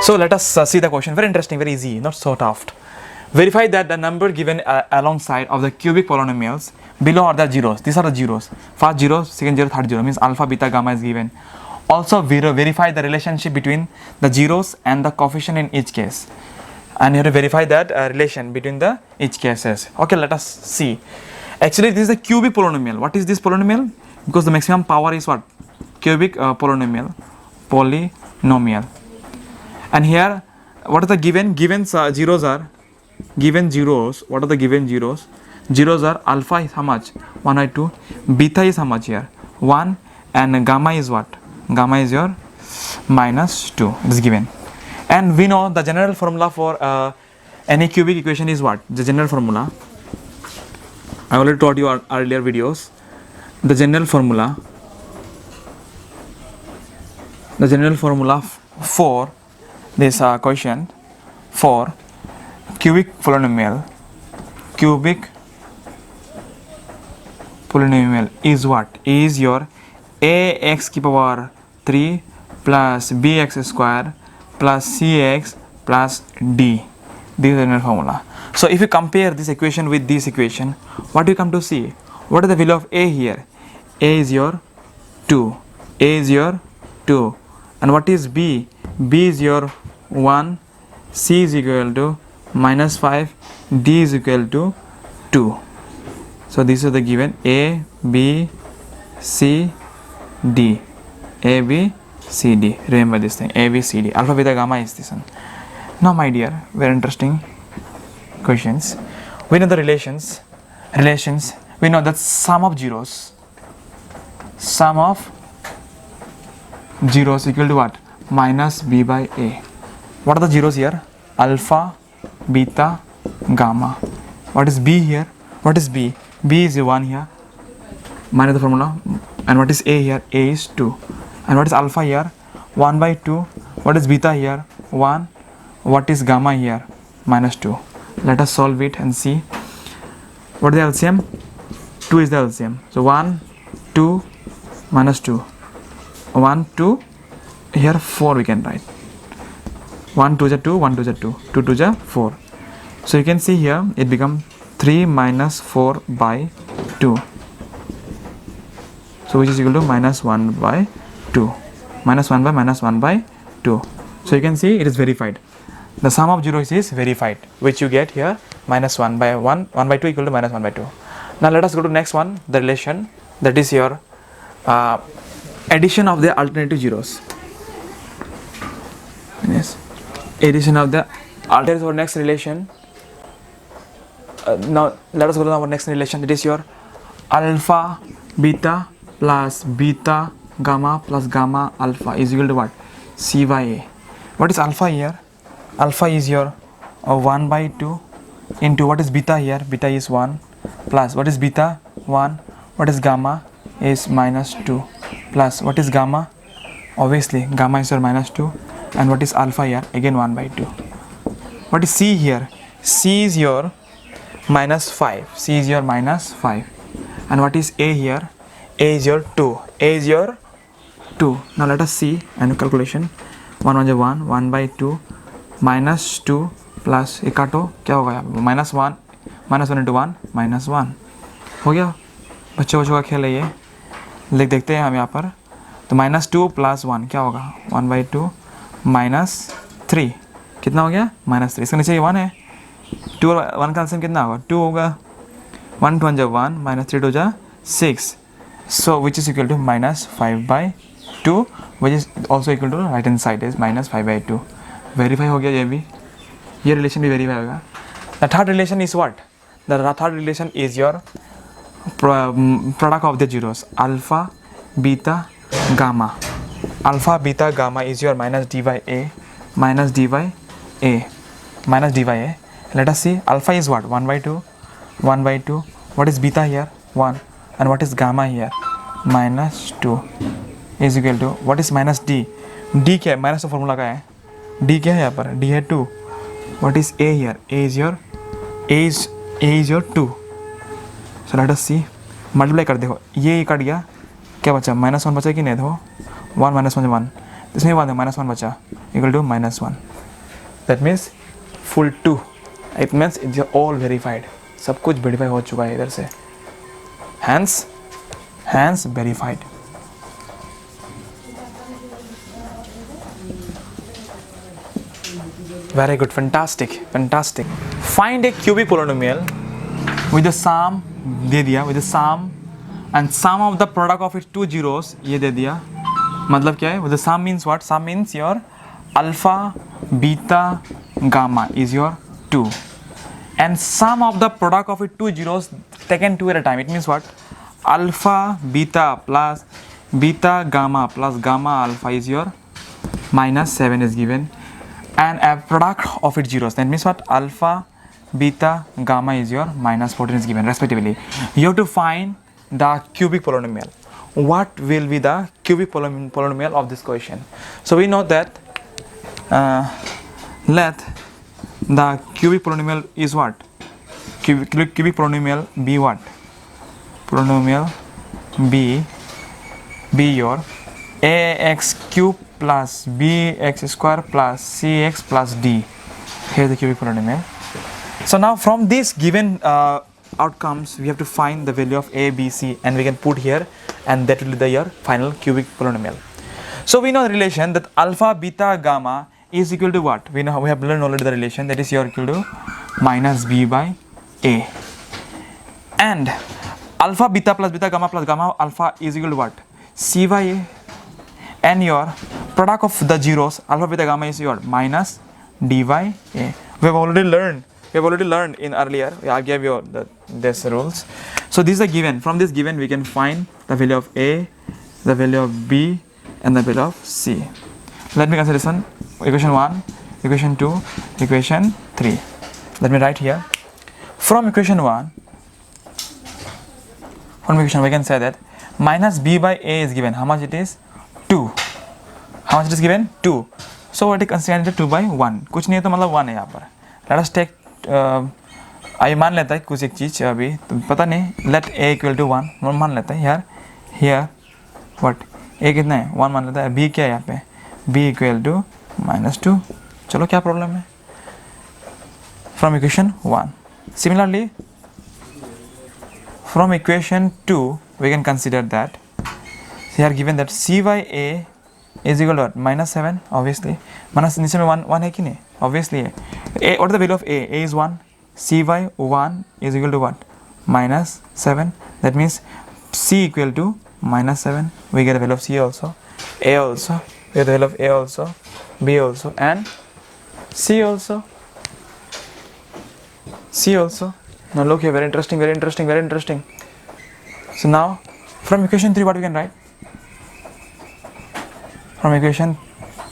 So let us see the question. Very interesting, very easy, not so tough. Verify that the number given alongside of the cubic polynomials below are the zeros. These are the zeros. First zero, second zero, third zero, means alpha, beta, gamma is given. Also verify the relationship between the zeros and the coefficient in each case. And you have to verify that relation between the each cases. Okay, let us see. Actually, this is a cubic polynomial. What is this polynomial? Because the maximum power is what? Cubic polynomial. And here, what are the given zeros are? Given zeros, what are the given zeros? Zeros are alpha is how much? 1 by 2. Beta is how much here? 1. And gamma is what? Gamma is your minus 2. It is given. And we know the general formula for any cubic equation is what? The general formula, I already taught you earlier videos. The general formula for this question for cubic polynomial is what? Is your ax की power 3 plus bx square plus cx plus d. This is the general formula. So if you compare this equation with this equation, what you come to see? What is the value of a here? A is your 2. A is your 2. And what is b? B is your 1. C is equal to minus 5. D is equal to 2. So this is the given A, B, C, D. A, B, C, D. Remember this thing. A, B, C, D. Alpha, beta, gamma is this one. Now my dear, very interesting questions. We know the relations. We know that sum of zeros equal to what? Minus b by a. What are the zeros here? Alpha, beta, gamma. What is b here? What is b? B is 1 here, minus the formula. And what is a here? A is 2. And what is alpha here? 1 by 2. What is beta here? 1. What is gamma here? Minus 2. Let us solve it and see. What is the LCM? 2 is the LCM. So 1, 2, minus 2. 1, 2, here 4 we can write. 1, 2 is 2, 1, 2 is 2. 2, 2 is 4. So you can see here it becomes 3 minus 4 by 2. So which is equal to minus 1 by 2. Minus 1 by minus 1 by 2. So you can see it is verified. The sum of zeros is verified, which you get here minus 1 by 1 by 2 equal to minus 1 by 2. Now let us go to next one, the relation, that is your addition of the alternative zeros. Yes, addition of the there is our next relation. Now let us go to our next relation, that is your alpha beta plus beta gamma plus gamma alpha is equal to what? C by a. What is alpha here? Alpha is your 1 by 2 into what is beta here? Beta is 1 plus what is beta? 1. What is gamma? Is minus 2 plus what is gamma? Obviously gamma is your minus 2. And what is alpha here? Again 1 by 2. What is C here? C is your minus 5. C is your minus 5. And what is A here? A is your 2. A is your 2. Now let us see and calculation. 1 1 1, 1 by 2 minus 2 plus ये काटो क्या होगा? minus 1 into 1 minus 1 हो गया. बच्चों का खेल है ये. देखते हैं हम यहाँ पर. तो minus 2 plus 1 क्या होगा? 1 by 2 minus 3 कितना हो गया? minus 3. इसके नीचे ये 1 है. 2 और 1 का आंसर कितना होगा? 2 होगा. 1 2 जा 1 minus 3 2 जा 6. So which is equal to minus 5 by 2, which is also equal to right hand side is minus 5 by 2. Verify हो गया ये भी. ये relation भी verify होगा. The third relation is what? The third relation is your product of the zeros. Alpha, beta, gamma. Alpha, beta, gamma is your minus d by a, minus d by a, minus d by a. Let us see. Alpha is what? 1 by 2, 1 by 2. What is beta here? 1. And what is gamma here? Minus 2 is equal to what is minus d? D क्या है? Minus का formula का है. D क्या है यहाँ पर? D है 2. What is A here? A is your 2. So let us see. Multiply कर देखो. ये कट गया. क्या बचा? -1 बचा कि नहीं? देखो 1 - 1 1. इसमें 1 है, -1 बचा equal to -1. That means full 2. It means it's all verified. सब कुछ verify हो चुका है इधर से. Hence verified. Very good, fantastic. Find a cubic polynomial with the sum दे दिया, with the sum and sum of the product of its two zeros ये दे दिया. मतलब क्या है? With the sum means what? Sum means your alpha, beta, gamma is your 2. And sum of the product of its two zeros taken 2 at a time. It means what? Alpha, beta plus beta, gamma plus gamma alpha is your -7 is given. And a product of its zeros. That means what? Alpha, beta, gamma is your -14 is given respectively. You have to find the cubic polynomial. What will be the cubic polynomial of this question? So we know that let the cubic polynomial is what? Cubic polynomial be what? Polynomial be your ax cube plus bx square plus cx plus d. Here is the cubic polynomial. So now from this given outcomes, we have to find the value of a, b, c, and we can put here, and that will be your final cubic polynomial. So we know the relation that alpha, beta, gamma is equal to what? We know, we have learned already the relation, that is your equal to minus b by a. And alpha, beta plus beta, gamma plus gamma alpha is equal to what? C by a. And your product of the zeros alpha, beta, gamma is your minus d by a. We have already learned in earlier. I gave you this rules. So these are given. From this given, we can find the value of a, the value of b, and the value of c. Let me consider this one. Equation 1, equation 2, equation 3. Let me write here. From equation 1, we can say that minus b by a is given. How much it is? 2. How much it is given? 2. So what is considered 2 by 1? कुछ नहीं है तो मतलब 1 है यहाँ पर. Let us take आई मान लेता है कुछ एक चीज़ अभी तो पता नहीं. Let a equal to 1 मान लेता है यार. Here what? a कितना है? 1 मान लेता है. b क्या है यहाँ पे? b equal to -2. चलो क्या प्रॉब्लम है? From equation 1. Similarly, from equation 2, we can consider that here given that c by a is equal to what? -7 obviously. minus नीचे में 1 है कि नहीं? Obviously है. A, what is the value of a? A is 1. c by 1 is equal to what? -7. That means c equal to -7. We get the value of c also. A also. We get the value of a also. B also. And c also. C also. Now look here, very interesting. So now from equation 3 what we can write? From equation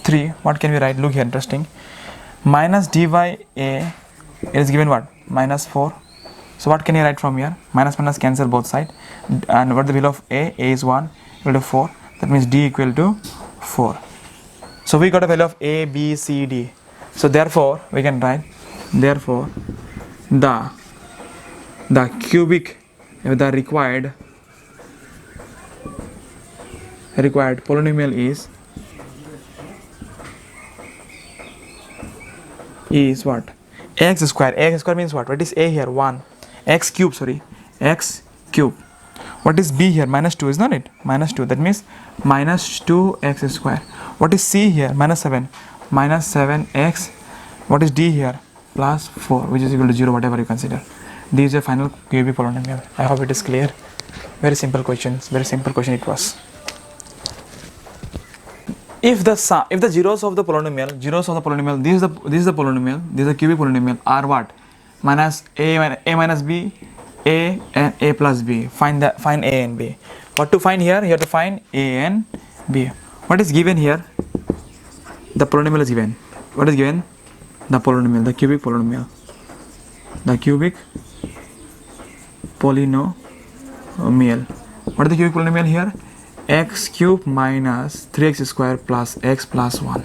3 what can we write? Look here, interesting. Minus d by a is given what? -4. So what can you write from here? Minus cancel both sides. And what the value of a? A is 1 equal to 4. That means d equal to 4. So we got a value of a, b, c, d. So therefore we can write the cubic, the required polynomial is what? X square. X square means what? What is a here? 1. X cube, X cube. What is b here? -2, is not it? -2. That means -2x square. What is c here? -7. -7x. What is d here? +4, which is equal to 0, whatever you consider. This is your final cubic polynomial. I hope it is clear. Very simple question it was. If the zeros of the polynomial, this is the polynomial, this is the cubic polynomial are what? Minus a minus b, a and a plus b. Find a and b. What to find here? You have to find a and b. What is given here? The polynomial is given. What is given? The polynomial, the cubic polynomial. The cubic polynomial. What is the cubic polynomial here? X cube minus 3x square plus x plus 1.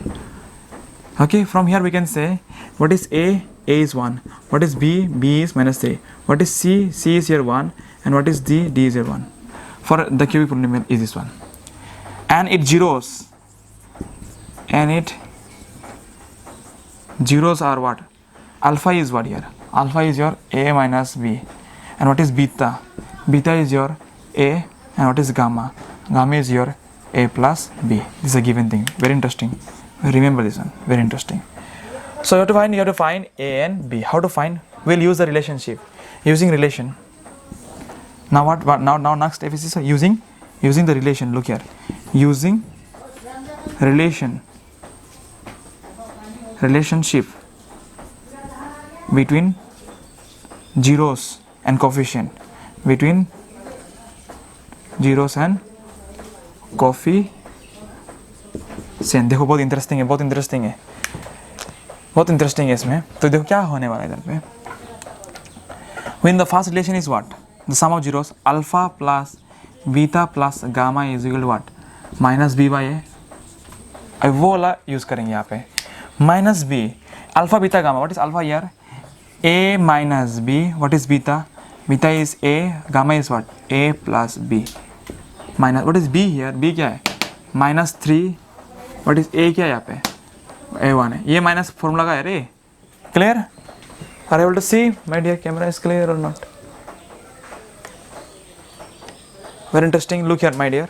Okay, from here we can say what is a? A is 1. What is b? B is -3. What is c? C is here 1. And what is d? D is here 1. For the cubic polynomial is this one. And it zeros. And it zeros are what? Alpha is what here? Alpha is your A minus B. And what is beta? Beta is your A, and what is gamma? Gamma is your A plus B. This is a given thing. Very interesting. Remember this one. Very interesting. So you have to find A and B. How to find? We'll use the relationship. Using relation. Now what now next step is using the relation. Look here. Using relationship between zeros and coefficient. Between zeros and coefficient. देखो बहुत interesting है इसमें. तो देखो क्या होने वाला है इधर पे. When the first relation is what? The sum of zeros, alpha plus beta plus gamma is equal to what? Minus b by a. अब वो वाला यूज करेंगे यहाँ पे. Minus b, alpha beta gamma. What is alpha here? A minus b. What is beta? Beta is a. Gamma is what? A plus b. Minus. What is b here? B क्या है? Minus 3. What is a क्या है यहाँ पे? A1 है. ये minus formula का है रे. Clear? Are you able to see? My dear, camera is clear or not? Very interesting. Look here, my dear.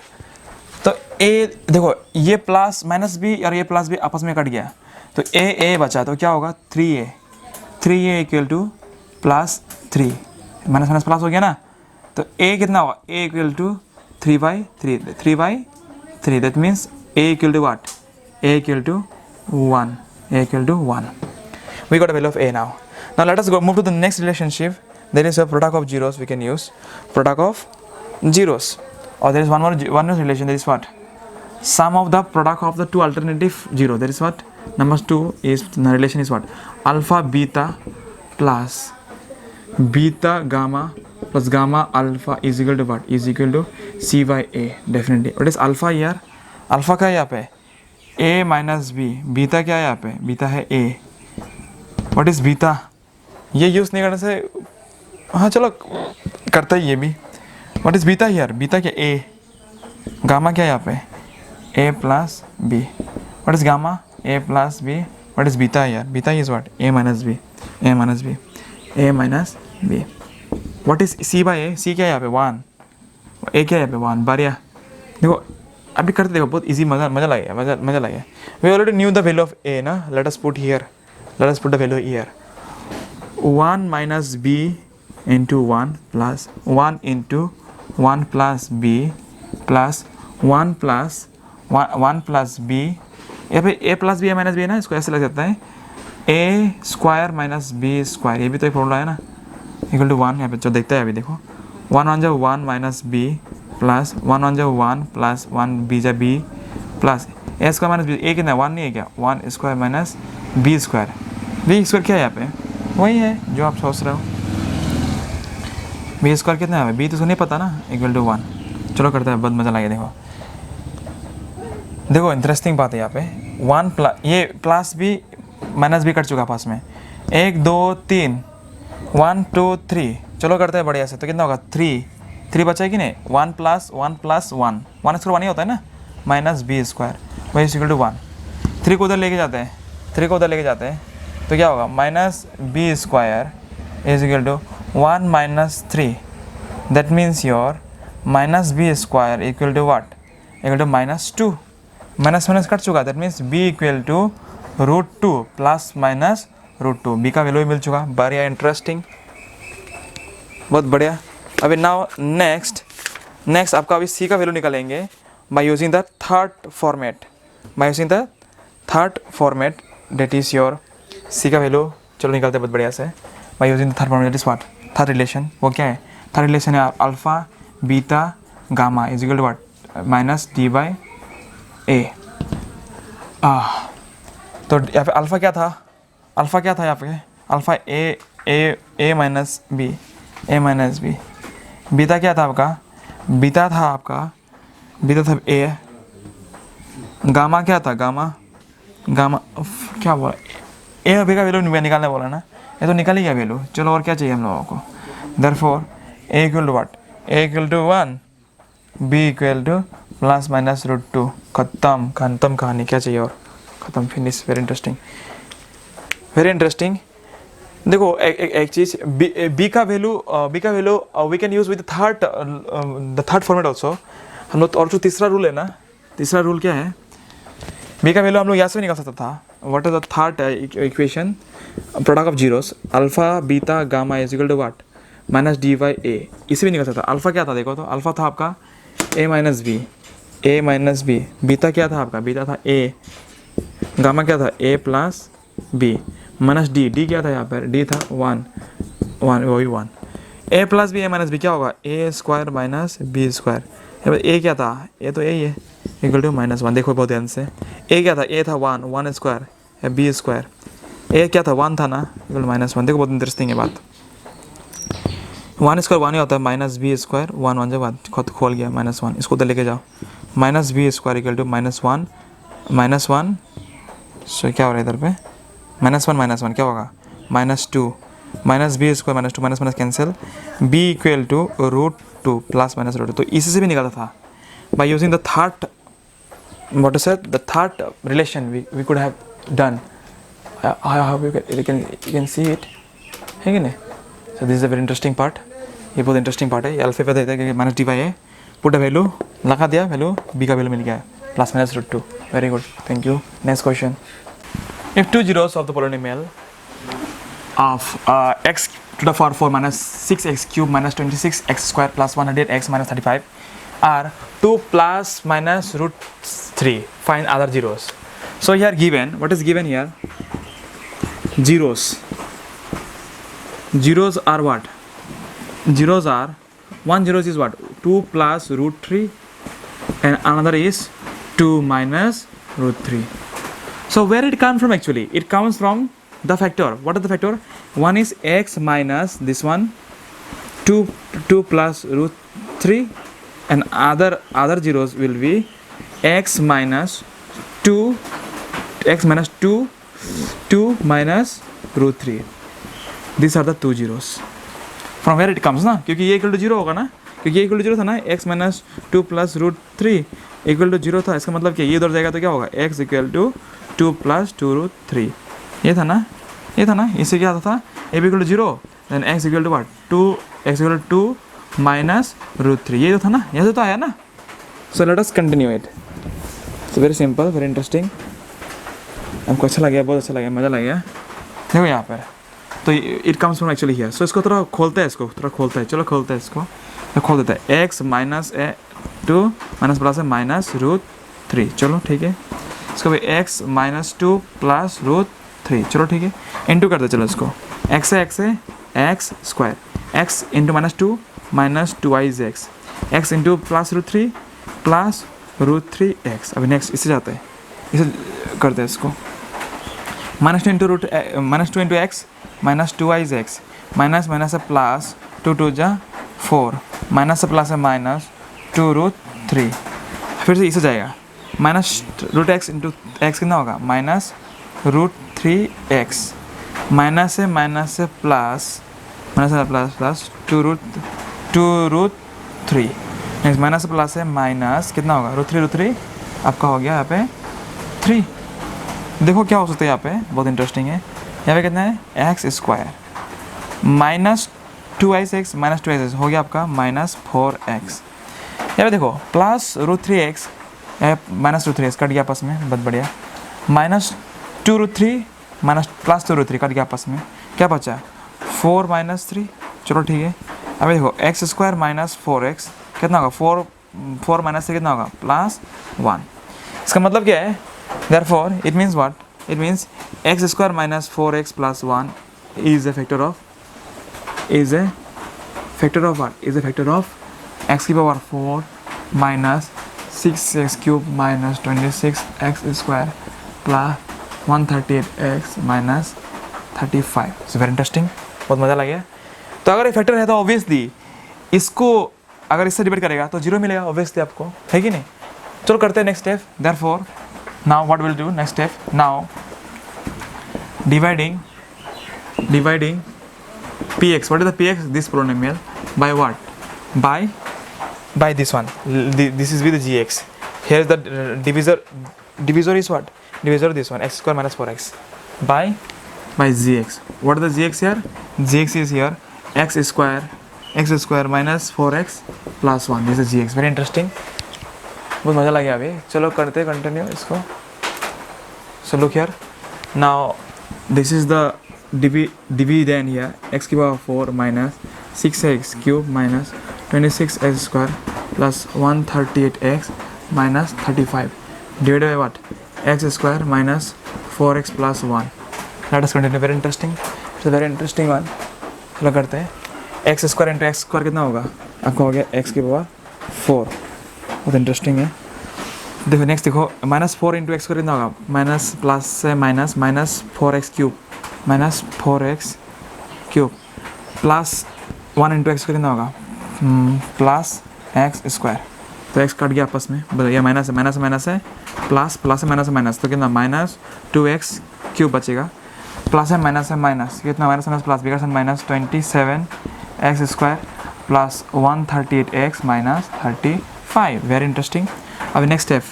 तो a देखो ये प्लस माइनस बी और ये प्लस बी आपस में कट गया तो a बचा तो क्या होगा 3a equal to plus 3 minus minus plus हो गया ना तो a कितना होगा a equal to 3/3 that means a equal to what a equal to 1 we got a value of a now let us move to the next relationship. There is a product of zeros we can use product of zeros or there is one more relation. There is what sum of the product of the two alternative zero. There is what number 2 is the relation is what alpha beta plus beta gamma plus gamma alpha is equal to what is equal to c by a. Definitely. What is alpha here? Alpha क्या है यहाँ पे a minus b. Beta क्या है यहाँ पे beta है a. What is beta ये यूज़ नहीं करने से हाँ चलो करता ही ये भी. What is beta here? Beta क्या a. गामा क्या है यहाँ पे a plus b. What is gamma? a plus b. What is beta here? Beta is what a minus b. What is c by a? c क्या है यहाँ पे 1. a क्या है यहाँ पे 1. बढ़िया देखो अभी करते देखो बहुत इजी मज़ा लगे. We already knew the value of a ना. Let us put the value here. 1 minus b into 1 plus 1 into 1 plus b plus 1 plus b. यहाँ पे a plus b है minus b है ना इसको ऐसे लग जाता है a square minus b square. ये भी तो एक फॉर्मूला है ना इक्वल टू 1. यहाँ पे जो देखता है अभी देखो 1 1 जब 1 माइनस b प्लस 1 1 जब 1 प्लस 1 b जब b plus a square minus b. a कितना 1 नहीं है क्या 1 square minus b square. b square क्या है यहाँ पे वही है जो आप सोच रहे हो. b स्क्वायर कितना है b तो उसको नहीं पता ना इक्वल टू 1. चलो करते हैं बहुत मज़ा लगेगा. देखो इंटरेस्टिंग बात है यहाँ पे 1 प्लस ये plus b minus b cut चुका आपस में 1 2 3 1 2 3. चलो करते हैं बढ़िया से. तो कितना होगा 3 बचा है कि नहीं 1 प्लस 1 स्क्वायर 1 ही होता है ना माइनस b स्क्वायर वही इक्वल टू 1. 3 को उधर लेके जाते हैं तो क्या होगा minus b square is equal to 1 minus 3. That means your minus b square equal to what equal to minus 2. Minus cut चुका that means b equal to √2 plus minus √2. b का वैल्यू मिल चुका. बढ़िया इंटरेस्टिंग बहुत बढ़िया. अभी now next आपका अभी c का वैल्यू निकालेंगे by using the third format that is your c का वैल्यू. चलो निकालते हैं बहुत बढ़िया से by using the third format that is what third relation. वो क्या है थर्ड रिलेशन है alpha beta gamma is equal to what minus d by a. तो यहाँ पे अल्फ़ा क्या था यहाँ पे alpha a minus b. Beta क्या था आपका बीटा था a. गामा क्या था गामा क्या बोला a और b का वैल्यू निकालने बोला ना ये तो निकल ही गया वैल्यू. चलो और क्या चाहिए हम लोगों को. Therefore a equal to what a equal to 1 b equal to plus minus √2. खत्म कहानी. क्या चाहिए और खत्म finish. Very interesting. Very interesting. देखो एक चीज़, बी का value we can use with third format also. हम लोग और जो तीसरा रूल है ना, तीसरा रूल क्या है, बी का वैल्यू हम लोग यहाँ से भी निकाल सकता था। What is the third equation, product of zeros, alpha beta gamma is equal to what, minus d by a. इसे भी निकाल सकता था। अल्फा क्या था देखो तो, अल्फा था आपका ए माइनस बी, बीटा क्या था आपका, बीटा था ए, गामा क्या था ए प्लस बी, माइनस डी क्या था यहाँ पर, डी था वन, वही वन, ए प्लस बी ए माइनस बी क्या होगा, ए स्क्वायर माइनस बी स्क्वायर। ए क्या था, ए तो यही है, इक्वल टू माइनस वन। देखो बहुत ध्यान से, ए क्या था, ए था वन स्क्वायर बी स्क्वायर, ए क्या था वन था ना, इक्वल टू माइनस वन। देखो बहुत इंटरेस्टिंग है बात, वन स्क्वायर वन ही होता है, माइनस बी स्क्वायर, वन जब बात खुद खोल गया माइनस वन, इसको उधर लेके जाओ, minus B square equal to minus one, so क्या हो रहा है इधर पे, माइनस वन क्या होगा, minus two, minus B square minus two, minus cancel, B equal to √2 plus minus √2। तो इसी से भी निकाला था by using the third, what is it, the third relation we could have done. I hope you can see it, है कि नहीं। So this is a very interesting part, ये बहुत इंटरेस्टिंग पार्ट है। ये अल्फा पे देता है कि minus d by A, put a value लगा दिया, वैल्यू बी का वैल्यू मिल गया plus minus √2। Very good, thank you. Next question, if two zeros of the polynomial of x to the power 4 minus 6x cube minus 26x square plus 100x minus 35 are 2 plus minus √3, find other zeros. So here given, what is given here, zeros are what, zeros are, one zeros is what, 2 plus √3 and another is 2 minus √3. So where it comes from actually? It comes from the factor. What is the factor? One is x minus this one, 2 plus √3, and other zeros will be x minus 2 minus √3. These are the two zeros. From where it comes ना, क्योंकि ये equal to zero होगा ना, क्योंकि ये equal to zero था ना, x minus 2 plus √3 equal to zero था। इसका मतलब क्या, ये उधर जाएगा तो क्या होगा, x इक्वल टू 2 प्लस 2√3, ये था ना, इससे क्या था, a equal to zero, then x equal to what, 2x equal to 2 minus √3, ये जो था ना, यहाँ से तो आया ना। So let us continue it. So very simple, very interesting, हमको अच्छा लगा, बहुत अच्छा लगा, मज़ा लगा। देखो यहाँ पर तो it comes from actually here. So इसको थोड़ा खोलते हैं, चलो खोलते हैं इसको, तो खोल देते हैं, x माइनस 2 माइनस प्लस है माइनस √3, चलो ठीक है। इसको भी x माइनस 2 प्लस √3, चलो ठीक है, इंटू करते चलो इसको, x है x square, x into minus 2 minus 2y is x into plus √3 plus √3x। अभी नेक्स्ट इससे जाते हैं, इसे करते हैं इसको, minus 2 into x minus 2y is x, minus minus है प्लस 2 2 जा 4, माइनस से प्लस है माइनस 2√3, फिर से इसे जाएगा, माइनस √x इंटू x कितना होगा, माइनस √3x, माइनस से प्लस प्लस 2√3, नेक्स्ट माइनस से प्लस है माइनस कितना होगा, √3 आपका हो गया यहाँ पे 3। देखो क्या हो सकता है यहाँ पे, बहुत इंटरेस्टिंग है। यहाँ पे कितना है, x square minus 2x minus 2x हो गया आपका माइनस 4x। यहाँ पे देखो plus √3x minus √3x cut गया आपस में, बहुत बढ़िया, माइनस 2√3 माइनस प्लस 2√3 कट गया आपस में, क्या बचा 4 माइनस 3, चलो ठीक है। अब देखो x स्क्वायर माइनस 4x कितना होगा, 4 माइनस से कितना होगा, प्लस 1। इसका मतलब क्या है, therefore it means what, it means x square minus 4x plus 1 is a factor of what, is a factor of x की power 4 minus 6x cube minus 26x square plus 138x minus 35। It's very interesting, बहुत मज़ा लगा। तो अगर ये factor है तो obviously इसको अगर इससे डिवाइड करेगा तो जीरो मिलेगा ऑब्वियसली आपको, है कि नहीं। चलो करते हैं next step. Therefore now what we'll do, next step, now dividing px, what is the px, this polynomial, by what, by this one, this is with the gx, here is the divisor is what, divisor of this one, x square minus 4x, by by gx. What is the gx here? Gx is here x square minus 4x plus 1. This is gx. Very interesting. बहुत मज़ा लगा अभी. चलो करते continue इसको. So look here. Now this is the dividend here. X की power 4 minus 6x cube minus 26x square plus 138x minus 35 divided by what? X square minus 4x plus 1. Let us continue. Very interesting. It's a very interesting one. चलो करते हैं. x square into x square कितना होगा? आपको हो गया x की power 4. बहुत इंटरेस्टिंग है. देखो नेक्स्ट देखो माइनस 4 इंटू एक्स कितना होगा? माइनस प्लस से minus 4x cube minus 4x cube plus 1 into x कितना होगा? Plus x square. तो एक्स कट गया आपस में, ये माइनस है प्लस प्लस है माइनस तो कितना? माइनस 2x क्यूब बचेगा. प्लस है माइनस कितना? Minus plus bigger sun minus 27x square plus 138x minus 35. Very interesting. अब next step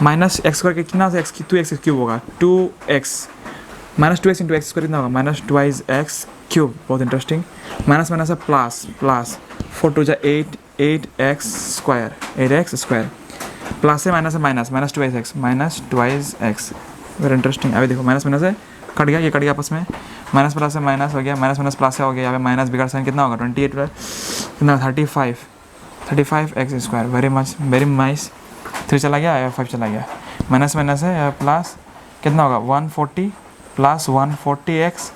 minus x square कितना से एक्स 2x क्यूब होगा? 2x minus 2x into x square कितना होगा? Minus 2x cube. बहुत interesting. Minus है plus 4 to जा 8x square plus है माइनस 2x. Very interesting. अभी देखो माइनस है कट गया, ये कट गया आपस में. माइनस प्लस से माइनस हो गया, माइनस प्लस हो गया. यहाँ पे माइनस बिगड़ साइन कितना होगा? 28 कितना? 35x square. Very nice. 3 चला गया या 5 चला गया. माइनस है प्लस कितना होगा? 140 प्लस 140x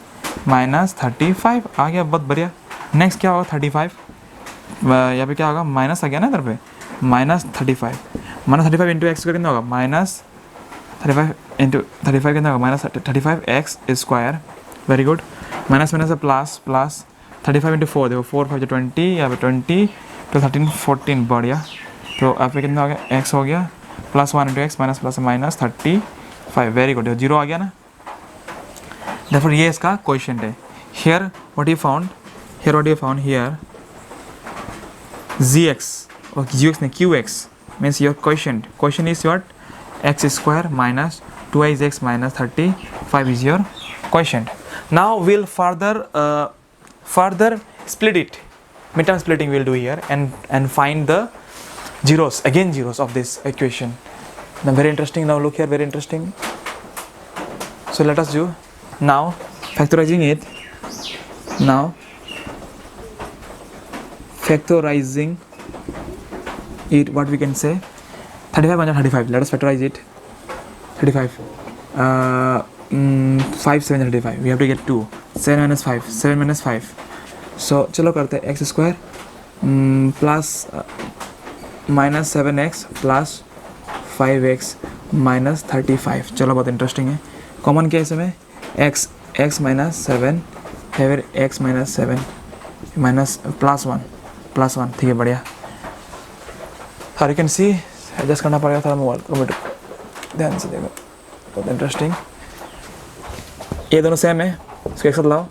माइनस 35 आ गया. बहुत बढ़िया. नेक्स्ट क्या होगा? 35. यहाँ पे क्या होगा? माइनस आ गया ना इधर पे. माइनस 35 इंटू एक्स कितना होगा? माइनस 35 इंटू 35 कितना होगा? Minus 35x square. Very good. Minus है प्लस 35 इंटू 4 देखो 4 5 20 यहाँ पे 20 तो 13 14. बढ़िया. तो यहाँ पे कितना हो गया? x हो गया plus 1 into x minus plus minus 35. Very good. 0 आ गया ना. Therefore ये इसका क्वेश्चन है. Here what you found here gx or gx नहीं qx means your question is what? x square minus 2x minus 35 is your question. Now we'll further split it. Midterm splitting we'll do here and find the zeros of this equation. Now very interesting. Now look here, very interesting. So let us do now factorizing it. Now factorizing it, what we can say? 35 minus 35. Let us factorize it. 35 5 7 35. We have to get 2. 7 minus 5. So चलो करते हैं. x square plus minus 7x plus 5x minus 35. चलो बहुत interesting है. Common क्या है इसमें? x minus 7 फिर x माइनस 7 माइनस प्लस 1 ठीक है. बढ़िया. और यू कैन सी एडजस्ट करना पड़ेगा थोड़ा मोबाइल कंप्यूटर ध्यान से देखो. बहुत इंटरेस्टिंग. ये दोनों सेम है, इसको एक साथ लाओ.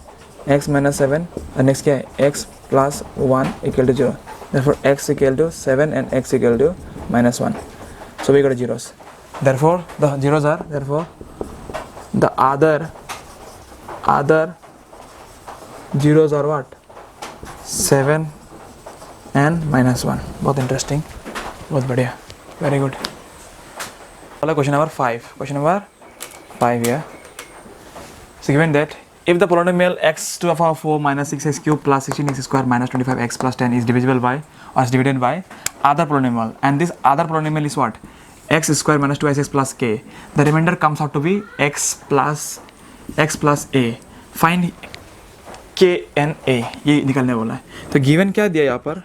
x माइनस 7 और नेक्स्ट क्या है? x plus 1 equal to 0. therefore x equal to 7 and x equal to minus 1. so we got zeros. therefore the zeros are the other zeros are what? 7 and minus 1. बहुत interesting, बहुत बढ़िया. Very good. Question number 5 here. So given that if the polynomial x to the power 4 minus 6x cube plus 16x square minus 25x plus 10 is divisible by or is divided by other polynomial, and this other polynomial is what? X square minus 2x plus k, the remainder comes out to be x plus a. Find k and a. ये निकालने बोला है. तो given क्या दिया यहाँ पर?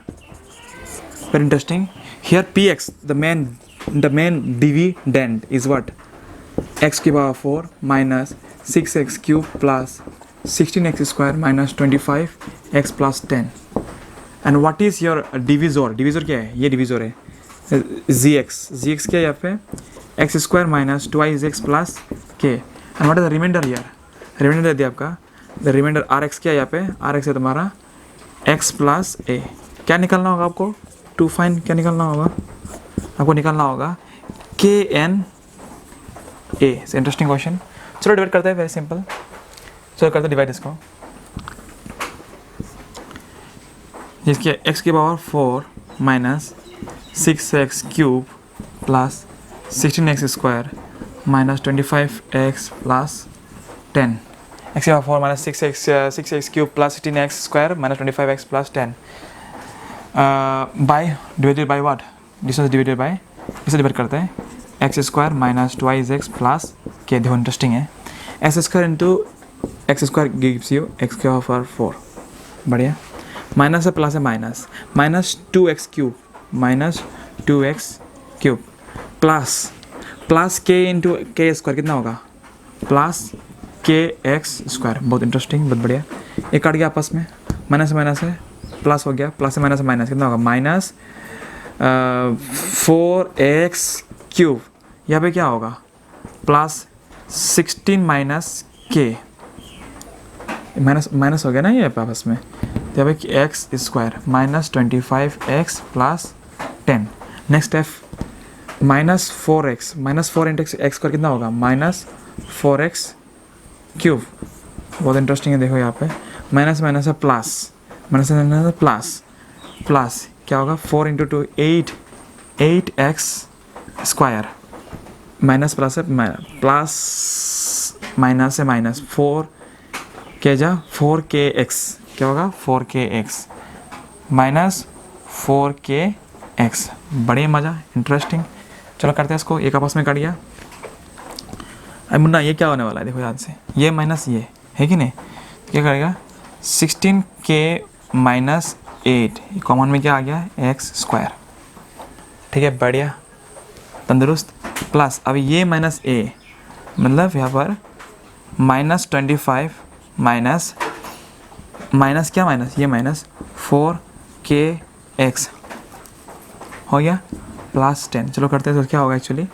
Very interesting. Here px the main dividend is what? x की power 4 minus 6x cube plus 16x square minus 25x plus 10. And what is your divisor? Divisor क्या है? ये divisor है. gx क्या है यहाँ पे? x square minus 2x plus k. And what is the remainder here? Remainder दिया आपका. The remainder rx क्या है यहाँ पे? rx है तुम्हारा x plus a. क्या निकालना होगा आपको? To find क्या निकालना होगा? आपको निकालना होगा k n a. Interesting question. चलो डिवाइड करते हैं. Very simple. चलो करते डिवाइड इसको, जिसके x की power 4 minus 6x cube plus 16x square minus 25x plus 10, x की power 4 minus 6x cube plus 16x square minus 25x plus 10 by divided by what, distance divided by, इसे divide करते हैं x square minus 2x plus के, देखो interesting है, x square into x square gives you x के power 4, बढ़िया, minus है plus है minus, minus 2x cube minus 2x cube plus के इंटू के स्क्वायर कितना होगा, प्लस के एक्स स्क्वायर, बहुत इंटरेस्टिंग, बहुत बढ़िया, एक कट गया आपस में, माइनस माइनस है प्लस हो गया, प्लस से माइनस माइनस कितना होगा, माइनस 4x क्यूब, यहाँ पे क्या होगा, प्लस 16 माइनस के, माइनस माइनस हो गया ना ये आपस में, तो यहाँ पे x square minus 25x plus 10, next step minus 4x, minus 4 into x square कितना होगा, माइनस 4x क्यूब, बहुत इंटरेस्टिंग है, देखो यहाँ पे माइनस माइनस है प्लस, माइनस माइनस है प्लस, प्लस क्या होगा 4 into 2 8x square, minus plus है प्लस माइनस है माइनस 4 के जा 4kx, क्या होगा 4kx माइनस 4kx, बड़े मज़ा, इंटरेस्टिंग, चलो करते हैं इसको, एक आपस में कट गया, अब मुन्ना ये क्या होने वाला है, देखो याद से, ये माइनस ये है कि नहीं, क्या करेगा 16k माइनस 8, कॉमन में क्या आ गया एक्स स्क्वायर, ठीक है, बढ़िया, तंदुरुस्त, प्लस अब ये माइनस ए, मतलब यहाँ पर माइनस 25 माइनस माइनस क्या माइनस, ये माइनस 4kx हो गया प्लस 10, चलो करते हैं, तो क्या होगा एक्चुअली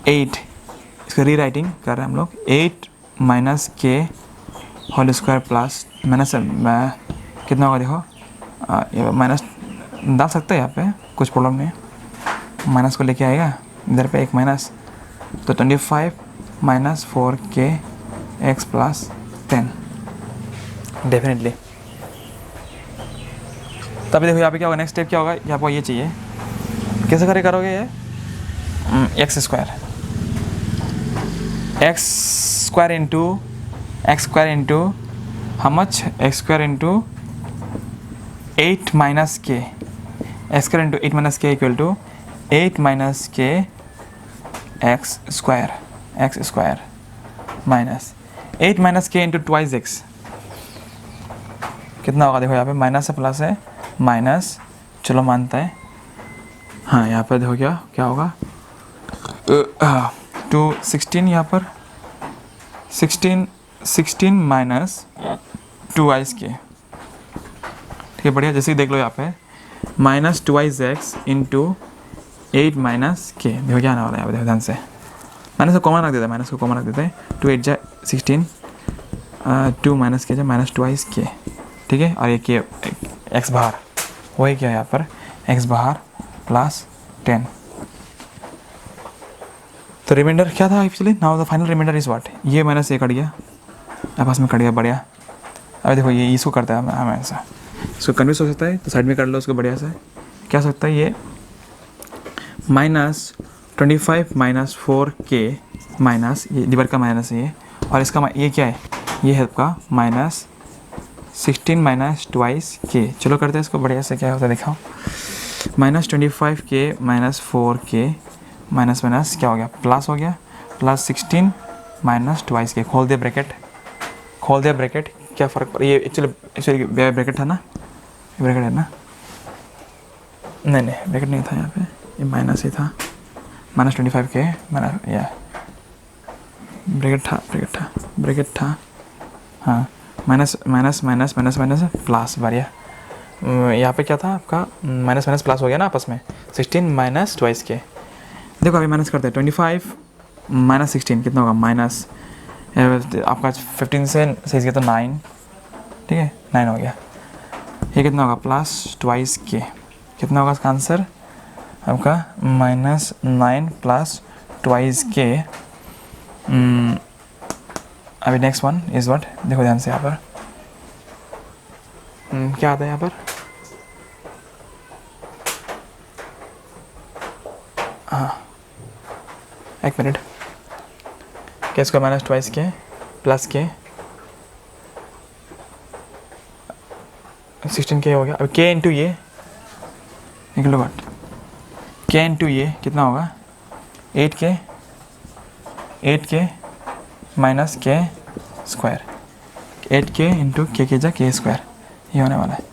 8, इसका री राइटिंग कर रहे हैं हम लोग, 8 माइनस के होल स्क्वायर प्लस माइनस कितना होगा, देखो ये माइनस डाल सकते हैं यहाँ पे, कुछ प्रॉब्लम नहीं है, माइनस को लेके आएगा इधर पे एक माइनस, तो 25 माइनस 4kx प्लस 10 डेफिनेटली, तभी देखो यहाँ पे क्या होगा, नेक्स्ट स्टेप क्या होगा, यहाँ पर ये चाहिए, कैसे करे करोगे ये, x square how much, x square into 8 minus के, एक्स स्क्वायर इंटू 8 माइनस के इक्वल टू 8 माइनस के एक्स स्क्वायर माइनस 8 माइनस के इंटू 2x, कितना होगा, देखो यहाँ पे माइनस है प्लस है माइनस, चलो मानता है, हाँ यहाँ पर देखो क्या होगा, 16 यहाँ पर 16 माइनस 2x के, ठीक है, बढ़िया, जैसे कि देख लो यहाँ पे माइनस 2x इंटू 8 माइनस के, देखो क्या आने वाला है यहाँ पे, देखो ध्यान से, माइनस को कॉमन रख देते हैं, माइनस को कॉमन रख देते हैं, 2 8 जा 16, 2 माइनस के जा माइनस 2x के, ठीक है, और ये के एक्स बाहर, वही क्या है यहाँ पर एक्स बाहर प्लस 10, तो रिमाइंडर क्या था actually, now the final reminder is what, ये माइनस ये कट गया, आपस में कट गया, बढ़िया, अभी देखो ये इसको करता है हमें ऐसा, इसको कन्विंस हो सकता है तो साइड में कर लो उसको, बढ़िया से क्या सकता है, ये माइनस 25 माइनस 4k माइनस ये डिवाइड का माइनस है ये, और इसका ये क्या है, ये है आपका माइनस 16 माइनस 2k, चलो करते हैं इसको, बढ़िया से क्या होता है दिखाओ, minus 25k minus 4k minus minus क्या हो गया, प्लस हो गया, प्लस 16 माइनस 2k, खोल दिया ब्रैकेट, क्या फ़र्क पड़ा, ये एक्चुअली ब्रैकेट था ना, ब्रैकेट है ना, नहीं ब्रैकेट नहीं था यहाँ पे, ये माइनस ही था, माइनस 25k माइनस, या ब्रैकेट था, हाँ, minus minus minus minus minus plus, बढ़िया, यहाँ पे क्या था आपका माइनस माइनस प्लस हो गया ना आपस में, 16 माइनस 2k, देखो अभी माइनस करते हैं, 25 माइनस 16 कितना होगा, माइनस आपका 15 से सही गया तो 9, ठीक है 9 हो गया, ये कितना होगा प्लस 2k, कितना होगा इसका आंसर आपका -9 प्लस 2k अभी नेक्स्ट वन इज़ व्हाट, देखो ध्यान से यहाँ पर क्या आता है यहाँ पर, हाँ एक मिनट, के square minus twice k plus के 16k हो गया। अब k इंटू ये निकल लो व्हाट, k इंटू ये कितना होगा 8k माइनस के स्क्वायर, 8k इंटू के जा के स्क्वायर, ये होने वाला है।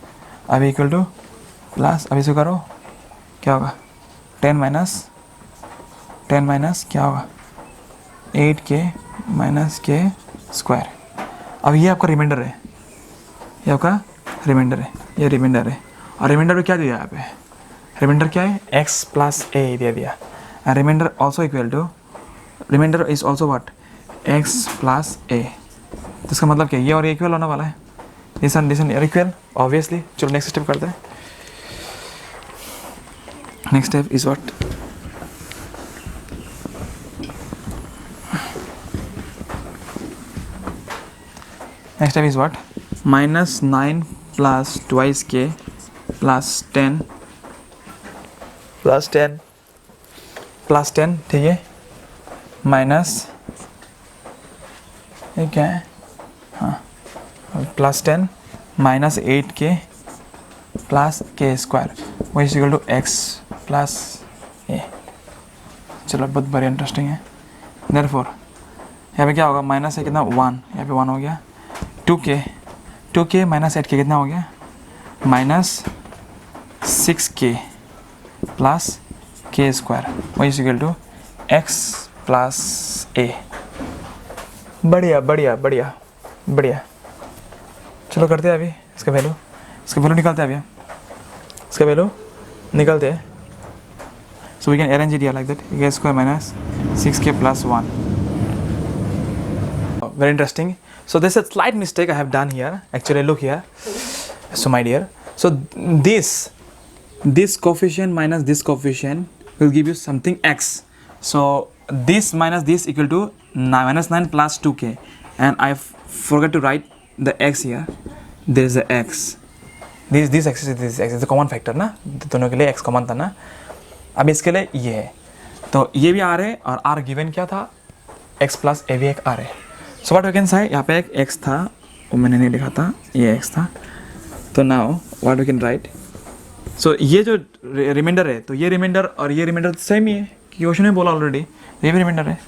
अभी इक्वल टू प्लस, अभी से करो क्या होगा 10 माइनस क्या होगा 8k माइनस के स्क्वायर। अब ये आपका रिमाइंडर है, ये आपका रिमाइंडर है, ये रिमाइंडर है। और रिमाइंडर में क्या दिया यहाँ पे, रिमाइंडर क्या है x प्लस ए दे दिया। And reminder also equal to, reminder is also what x plus a. तो इसका मतलब क्या, ये और इक्वल होने वाला है, दिस एंड इक्वल ऑब्वियसली। चलो नेक्स्ट स्टेप करते हैं। Next step is what, next step is what -9 plus twice k plus 10 ठीक है, माइनस ये क्या है, हाँ प्लस 10 माइनस 8k प्लस के स्क्वायर वो is equal to x plus a. चलो बहुत बड़ी इंटरेस्टिंग है। देयरफॉर यहाँ पे क्या होगा, माइनस है कितना 1, यहाँ पे 1 हो गया, 2k माइनस 8k कितना हो गया माइनस 6k प्लस के स्क्वायर वो is equal to x plus a. बढ़िया बढ़िया बढ़िया बढ़िया। चलो करते हैं अभी इसका वैल्यू निकालते हैं। अभी इसका वैल्यू निकालते हैं। So we can arrange it like that, k square minus 6k plus 1। Very interesting. So there's a slight mistake I have done here. Actually, look here. So my dear, so this coefficient minus this coefficient will give you something x. So this minus this equal to minus 9 plus 2k, and I forgot to write the x here. There is a x. This x is a common factor ना, दोनों के लिए x common था ना। अब इसके लिए ये है, तो ये भी r है और r given क्या था x plus a भी एक r है। सो व्हाट वी कैन से, यहाँ पे एक x था वो मैंने नहीं लिखा था, ये x था। तो now what we can write, so ये जो रिमाइंडर है, तो ये रिमाइंडर और ये रिमाइंडर सेम ही है, क्वेश्चन में बोला ऑलरेडी, ये भी रिमाइंडर है।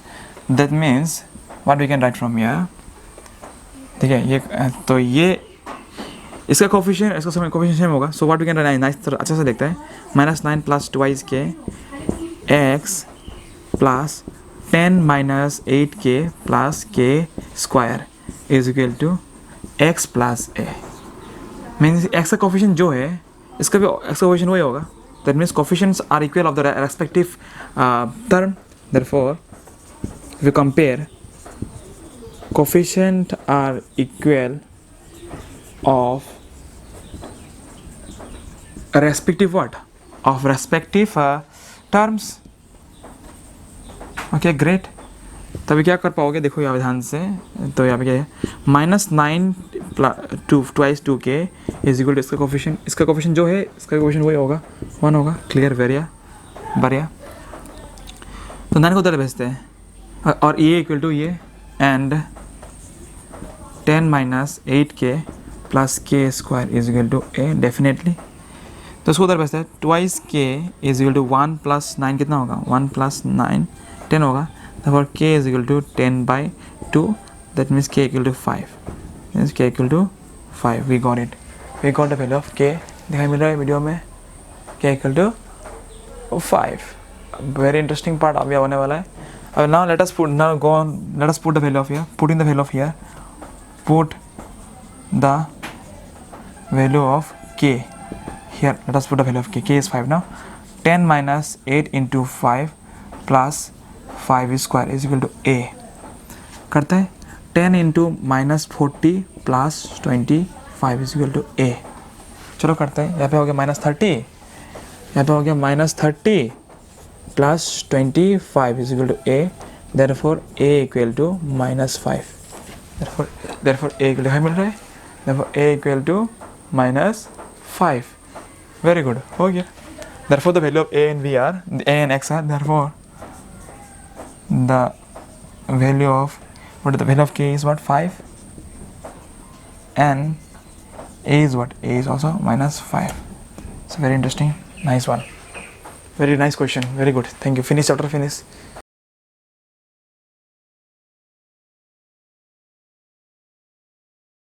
That means what we can write from here, ठीक है। ये तो ये इसका कोफिशिएंट, इसका समय कोफिशिएंट सेम होगा। So what we can write, nice अच्छे से देखते हैं, -9 plus twice k x plus 10 minus 8k plus के square is equal to x plus a. Means x का कोफिशिएंट जो है इसका भी एक्स का कोफिशिएंट वही होगा। That means coefficients are equal of the respective term. Therefore if you compare coefficient are equal of respective what, of respective terms. Okay great. तभी क्या कर पाओगे, देखो यहाँ ध्यान से, तो यहाँ पे क्या है -9 twice 2k is equal to इसका कोफिशिएंट जो है, इसका कोफिशिएंट वही होगा 1 होगा। क्लियर, बढ़िया। तो 9 को उधर भेजते हैं और ये इक्वल टू ये एंड 10 माइनस 8k प्लस के square is equal to A definitely. तो उसको उधर भेजते हैं, twice k is equal to 1 plus 9 कितना होगा 1 प्लस 9 10 होगा। therefore k is equal to 10/2, that means k equal to 5, means k equal to 5. We got it, we got the value of k। दिखाई मिल रहा है वीडियो में, k equal to 5। very interesting part अभी होने वाला है। अब now let us put the value of here, put in the value of here, put the value of k here, let us put the value of k is 5 now। 10 minus 8 into 5 plus 5 square is equal to a करते हैं। 10 into -40 plus 25 is equal to a। चलो करते हैं, यहाँ पे हो गया -30, यहाँ पे हो गया -30 plus 25 is equal to a। Therefore a equal to -5। therefore a equal to 5 मिल रहा है, therefore a equal to -5. Very good. हो गया. Therefore the value of a and b are, a and x are, therefore the value of, what is the value of k is what, 5, and a is what, a is also -5. It's very interesting, nice one, very nice question, very good. Thank you. Finish chapter, finish.